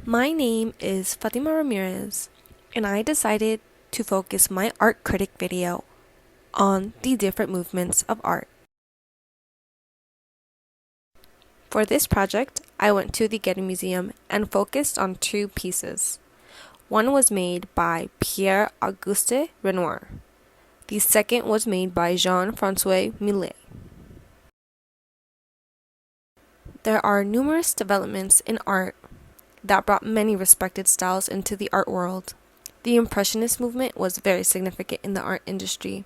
My name is Fatima Ramirez, and I decided to focus my art critic video on the different movements of art. For this project, I went to the Getty Museum and focused on two pieces. One was made by Pierre-Auguste Renior. The second was made by Jean-Francois Millet. There are numerous developments in art that brought many respected styles into the art world. The Impressionist movement was very significant in the art industry.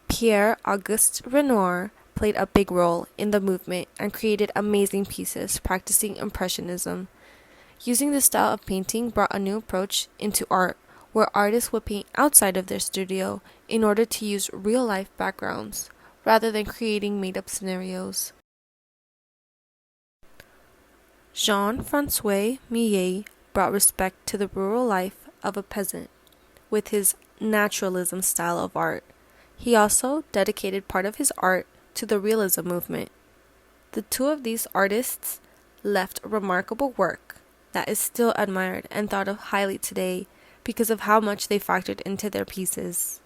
Pierre-Auguste Renior played a big role in the movement and created amazing pieces practicing Impressionism. Using this style of painting brought a new approach into art, where artists would paint outside of their studio in order to use real-life backgrounds, rather than creating made-up scenarios. Jean-Francois Millet brought respect to the rural life of a peasant with his naturalism style of art. He also dedicated part of his art to the realism movement. The two of these artists left a remarkable work that is still admired and thought of highly today because of how much they factored into their pieces.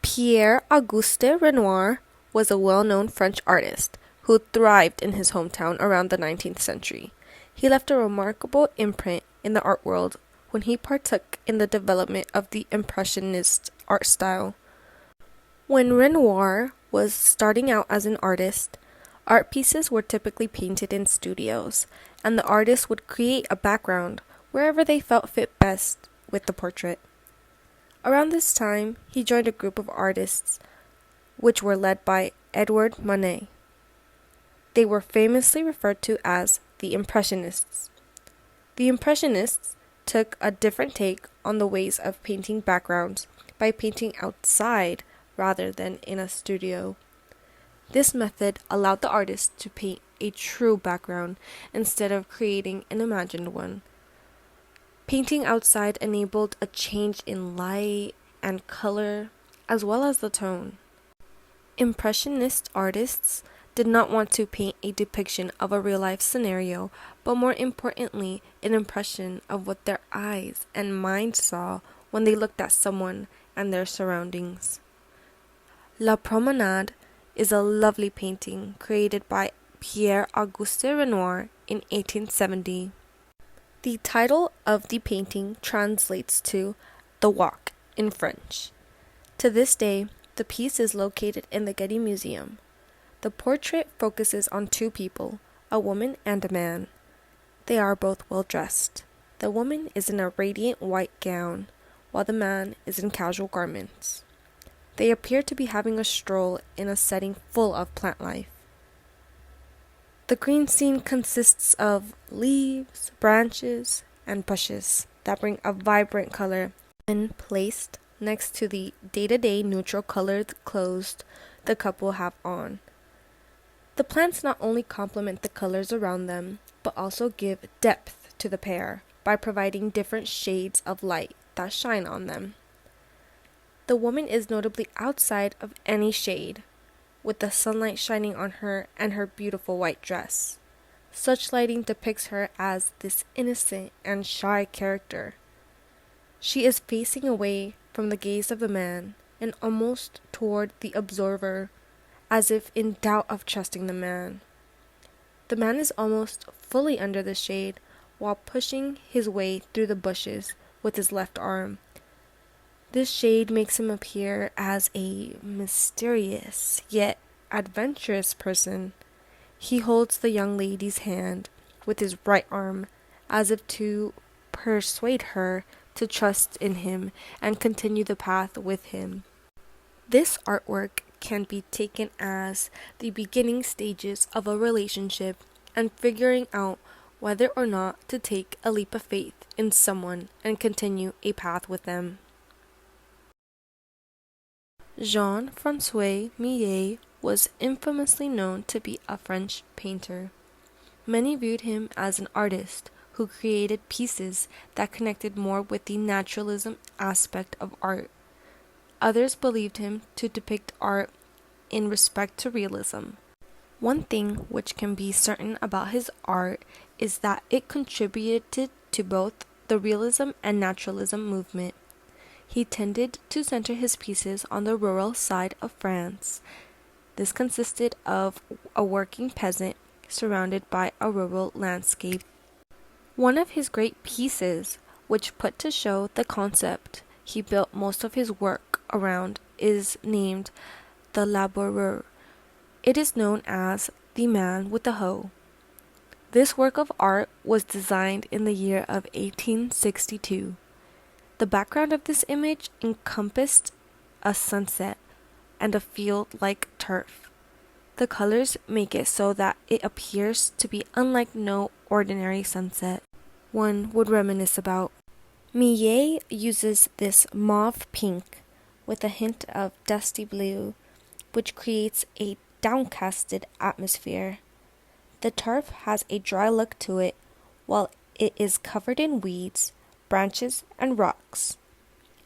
Pierre-Auguste Renior was a well-known French artist who thrived in his hometown around the 19th century. He left a remarkable imprint in the art world when he partook in the development of the Impressionist art style. When Renior was starting out as an artist, art pieces were typically painted in studios, and the artist would create a background wherever they felt fit best with the portrait. Around this time, he joined a group of artists, which were led by Edouard Manet. They were famously referred to as the Impressionists. The Impressionists took a different take on the ways of painting backgrounds by painting outside rather than in a studio. This method allowed the artist to paint a true background instead of creating an imagined one. Painting outside enabled a change in light and color as well as the tone. Impressionist artists did not want to paint a depiction of a real-life scenario, but more importantly, an impression of what their eyes and mind saw when they looked at someone and their surroundings. La Promenade is a lovely painting created by Pierre-Auguste Renior in 1870. The title of the painting translates to The Walk in French. To this day, the piece is located in the Getty Museum. The portrait focuses on two people, a woman and a man. They are both well dressed. The woman is in a radiant white gown, while the man is in casual garments. They appear to be having a stroll in a setting full of plant life. The green scene consists of leaves, branches, and bushes that bring a vibrant color when placed next to the day-to-day neutral colored clothes the couple have on. The plants not only complement the colors around them, but also give depth to the pair by providing different shades of light that shine on them. The woman is notably outside of any shade, with the sunlight shining on her and her beautiful white dress. Such lighting depicts her as this innocent and shy character. She is facing away from the gaze of the man and almost toward the observer, as if in doubt of trusting the man. The man is almost fully under the shade while pushing his way through the bushes with his left arm. This shade makes him appear as a mysterious yet adventurous person. He holds the young lady's hand with his right arm as if to persuade her to trust in him and continue the path with him. This artwork can be taken as the beginning stages of a relationship and figuring out whether or not to take a leap of faith in someone and continue a path with them. Jean-Francois Millet was infamously known to be a French painter. Many viewed him as an artist who created pieces that connected more with the naturalism aspect of art. Others believed him to depict art in respect to realism. One thing which can be certain about his art is that it contributed to both the realism and naturalism movement. He tended to center his pieces on the rural side of France. This consisted of a working peasant surrounded by a rural landscape. One of his great pieces, which put to show the concept he built most of his work around, is named The Laboureur. It is known as The Man with the Hoe. This work of art was designed in the year of 1862. The background of this image encompassed a sunset and a field like turf. The colors make it so that it appears to be unlike no ordinary sunset one would reminisce about. Millet uses this mauve pink with a hint of dusty blue, which creates a downcasted atmosphere. The turf has a dry look to it, while it is covered in weeds, branches, and rocks.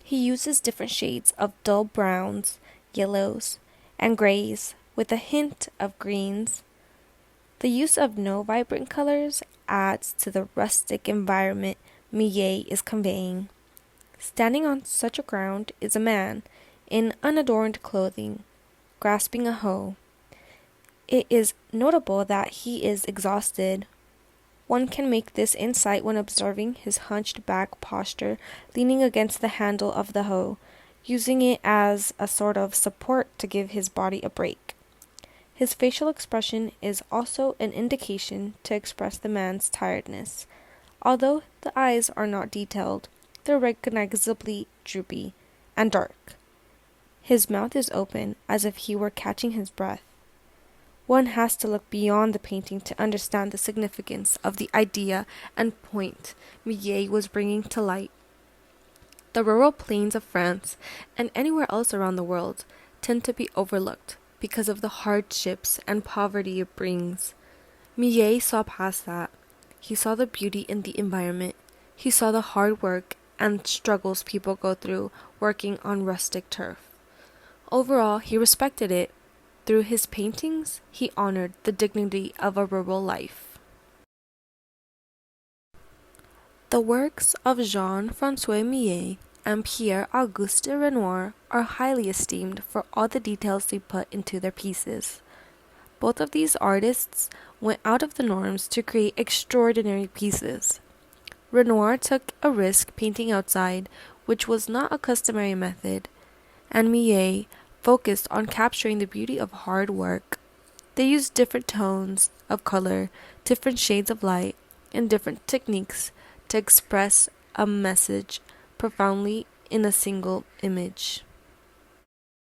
He uses different shades of dull browns, yellows, and grays with a hint of greens. The use of no vibrant colors adds to the rustic environment Millet is conveying. Standing on such a ground is a man in unadorned clothing, grasping a hoe. It is notable that he is exhausted. One can make this insight when observing his hunched back posture, leaning against the handle of the hoe, using it as a sort of support to give his body a break. His facial expression is also an indication to express the man's tiredness. Although the eyes are not detailed, they're recognizably droopy and dark. His mouth is open as if he were catching his breath. One has to look beyond the painting to understand the significance of the idea and point Millet was bringing to light. The rural plains of France and anywhere else around the world tend to be overlooked because of the hardships and poverty it brings. Millet saw past that. He saw the beauty in the environment. He saw the hard work and struggles people go through working on rustic turf. Overall, he respected it. Through his paintings, he honored the dignity of a rural life. The works of Jean-Francois Millet and Pierre-Auguste Renior are highly esteemed for all the details they put into their pieces. Both of these artists went out of the norms to create extraordinary pieces. Renior took a risk painting outside, which was not a customary method, and Millet focused on capturing the beauty of hard work. They used different tones of color, different shades of light, and different techniques to express a message profoundly in a single image.